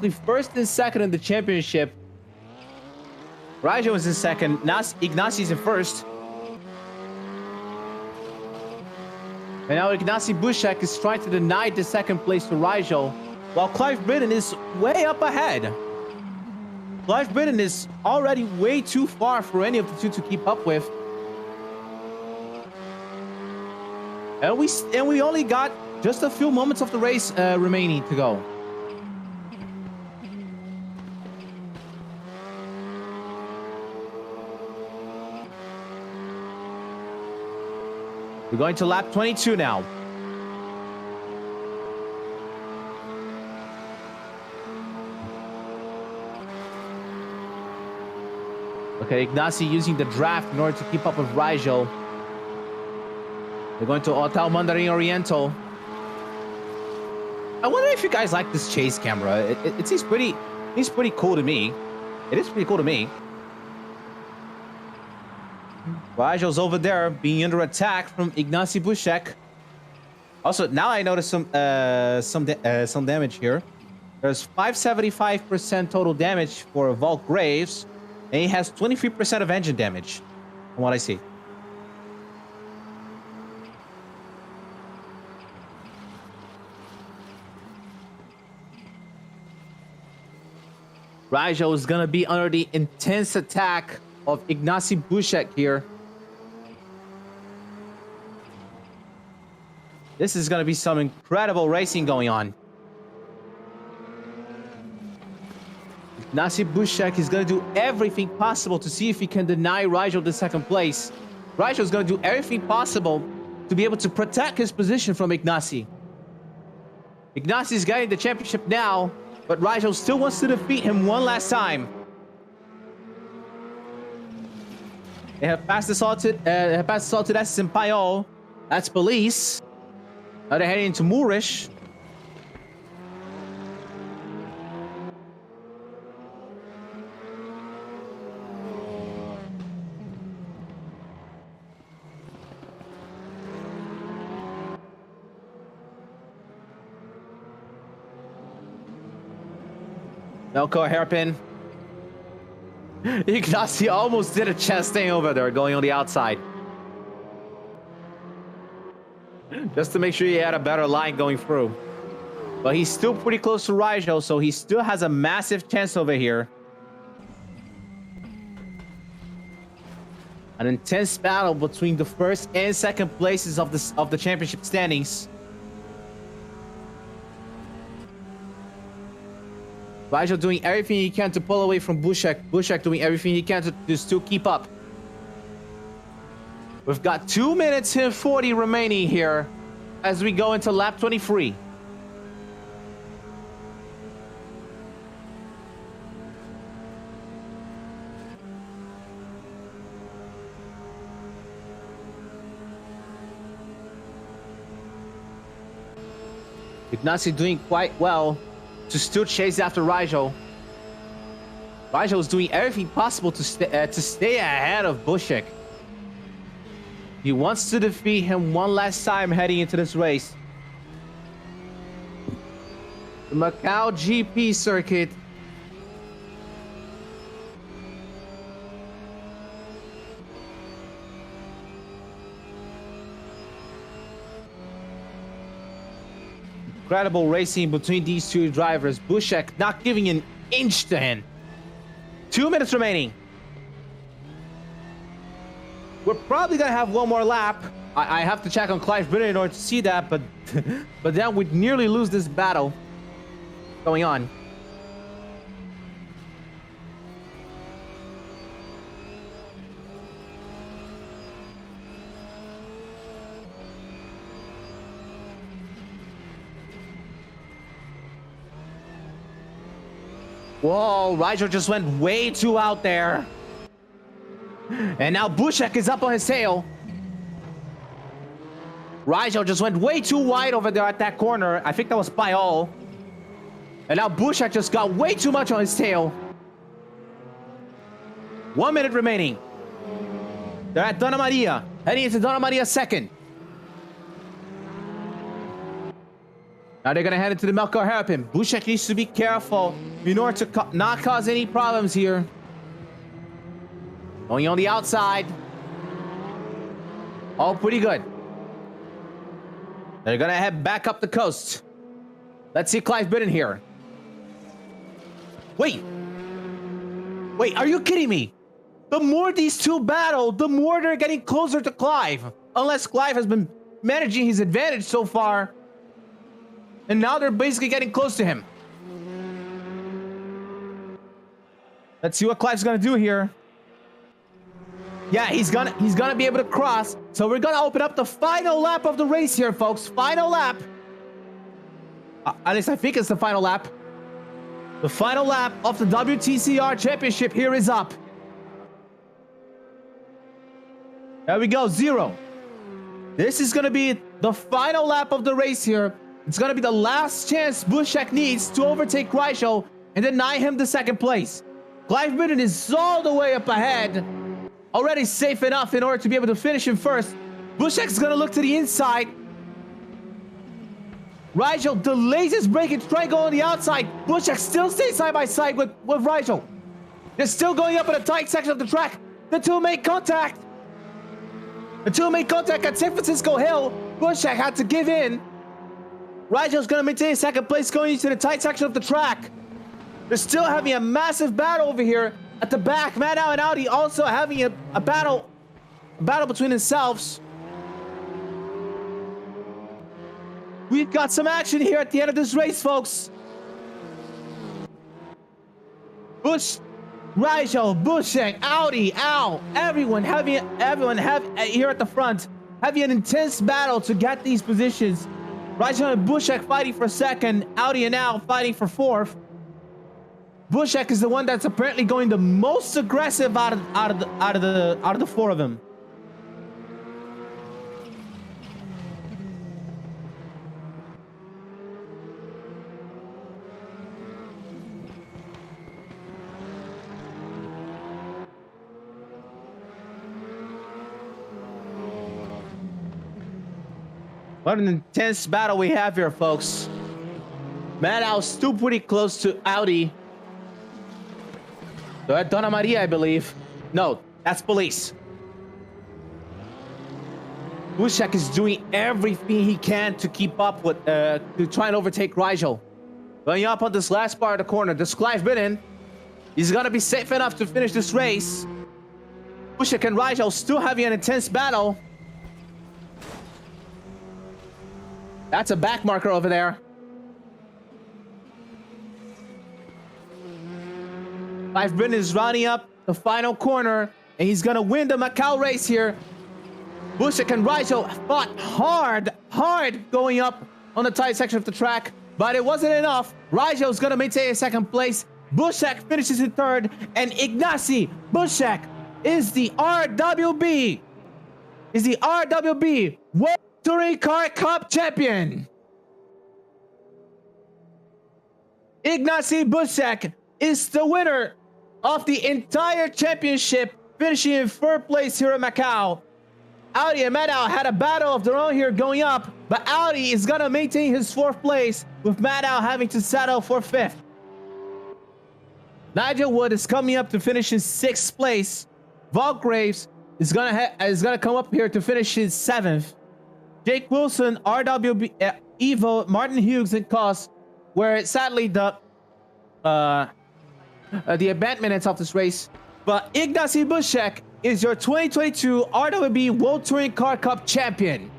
first and second in the championship. Rigel is in second. Ignacy is in first. And now Ignacy Bushek is trying to deny the second place to Rigel, while Clive Britton is way up ahead. Clive Britton is already way too far for any of the two to keep up with. And we only got just a few moments of the race remaining to go. We're going to lap 22 now. Okay, Ignacy using the draft in order to keep up with Rigel. They're going to Hotel Mandarin Oriental. I wonder if you guys like this chase camera. It seems pretty cool to me. It is pretty cool to me. Rigel's over there being under attack from Ignacy Bushek. Also, now I notice some damage here. There's 575% total damage for Volk Graves. And he has 23% of engine damage, from what I see. Rigel is gonna be under the intense attack of Ignacy Bushek here. This is gonna be some incredible racing going on. Ignacy Bushek is going to do everything possible to see if he can deny Rigel the second place. Rigel is going to do everything possible to be able to protect his position from Ignacy. Ignacy is getting the championship now, but Rigel still wants to defeat him one last time. They have passed the salted S in Payol. That's police. Now they're heading into Moorish. Melko hairpin. Ignacy almost did a chest thing over there, going on the outside. Just to make sure he had a better line going through. But he's still pretty close to Rigel, so he still has a massive chance over here. An intense battle between the first and second places of the championship standings. Rigel doing everything he can to pull away from Bushek. Bushek doing everything he can to still keep up. We've got 2 minutes and 40 remaining here as we go into lap 23. Ignacy doing quite well to still chase after Rigel. Rigel is doing everything possible to stay ahead of Bushek. He wants to defeat him one last time heading into this race. The Macau GP circuit. Incredible racing between these two drivers. Bushek not giving an inch to him. 2 minutes remaining. We're probably gonna have one more lap. I have to check on Clive Brennan in order to see that, but but then we'd nearly lose this battle going on. Whoa, Rigel just went way too out there. And now Bushek is up on his tail. Rigel just went way too wide over there at that corner. I think that was Payol. And now Bushek just got way too much on his tail. 1 minute remaining. They're at Donna Maria. Heading into Donna Maria second. Now they're going to head into the Melkar hairpin. Bushek needs to be careful in order to not cause any problems here. Going on the outside. All pretty good. They're going to head back up the coast. Let's see Clive Bidden here. Wait, are you kidding me? The more these two battle, the more they're getting closer to Clive. Unless Clive has been managing his advantage so far. And now they're basically getting close to him. Let's see what Clive's gonna do here. Yeah, he's gonna be able to cross. So we're gonna open up the final lap of the race here, folks. Final lap. At least I think it's the final lap. The final lap of the WTCR Championship here is up. There we go, 0. This is gonna be the final lap of the race here. It's gonna be the last chance Bushek needs to overtake Rigel and deny him the second place. Clive Bidden is all the way up ahead. Already safe enough in order to be able to finish him first. Bushek's gonna look to the inside. Rigel delays his braking to try and go on the outside. Bushek still stays side by side with Rigel. They're still going up in a tight section of the track. The two make contact. The two make contact at San Francisco Hill. Bushek had to give in. Rigel's going to maintain second place going into the tight section of the track. They're still having a massive battle over here at the back. Maddow and Audi also having a battle between themselves. We've got some action here at the end of this race, folks. Rigel, Bushek, Audi, Al, everyone have here at the front having an intense battle to get these positions. Rigel and Bushek fighting for second. Audi and Al fighting for fourth. Bushek is the one that's apparently going the most aggressive out of the four of them. What an intense battle we have here, folks. Maddow's still pretty close to Audi. So at Donna Maria, I believe. No, that's police. Bushek is doing everything he can to keep up with, to try and overtake Rigel. Going up on this last part of the corner, this Clive Bidden. He's gonna be safe enough to finish this race. Bushek and Rigel still having an intense battle. That's a back marker over there. Clive Britton is rounding up the final corner, and he's gonna win the Macau race here. Bushek and Rigel fought hard going up on the tight section of the track, but it wasn't enough. Rigel's gonna maintain a second place. Bushek finishes in third, and Ignacy Bushek is the RWB World Touring Car Cup champion. Ignacy Bushek is the winner of the entire championship, finishing in third place here at Macau. Audi and Maddow had a battle of their own here going up, but Audi is gonna maintain his fourth place, with Maddow having to settle for fifth. Nigel Wood is coming up to finish in sixth place. Vaughn Graves is gonna come up here to finish in seventh. Jake Wilson, RWB, Evo, Martin Hughes, and Koss were sadly the abandonments of this race. But Ignacy Bushek is your 2022 RWB World Touring Car Cup champion.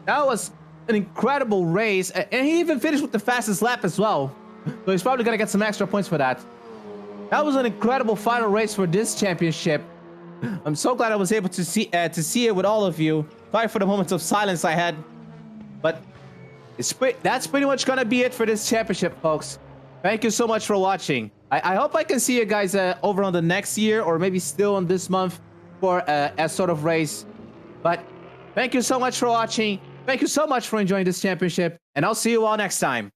That was an incredible race, and he even finished with the fastest lap as well. So he's probably gonna get some extra points for that. That was an incredible final race for this championship. I'm so glad I was able to see it with all of you. Sorry for the moments of silence I had, but that's pretty much gonna be it for this championship, folks. Thank you so much for watching. I hope I can see you guys over on the next year, or maybe still on this month for a sort of race. But thank you so much for watching. Thank you so much for enjoying this championship, and I'll see you all next time.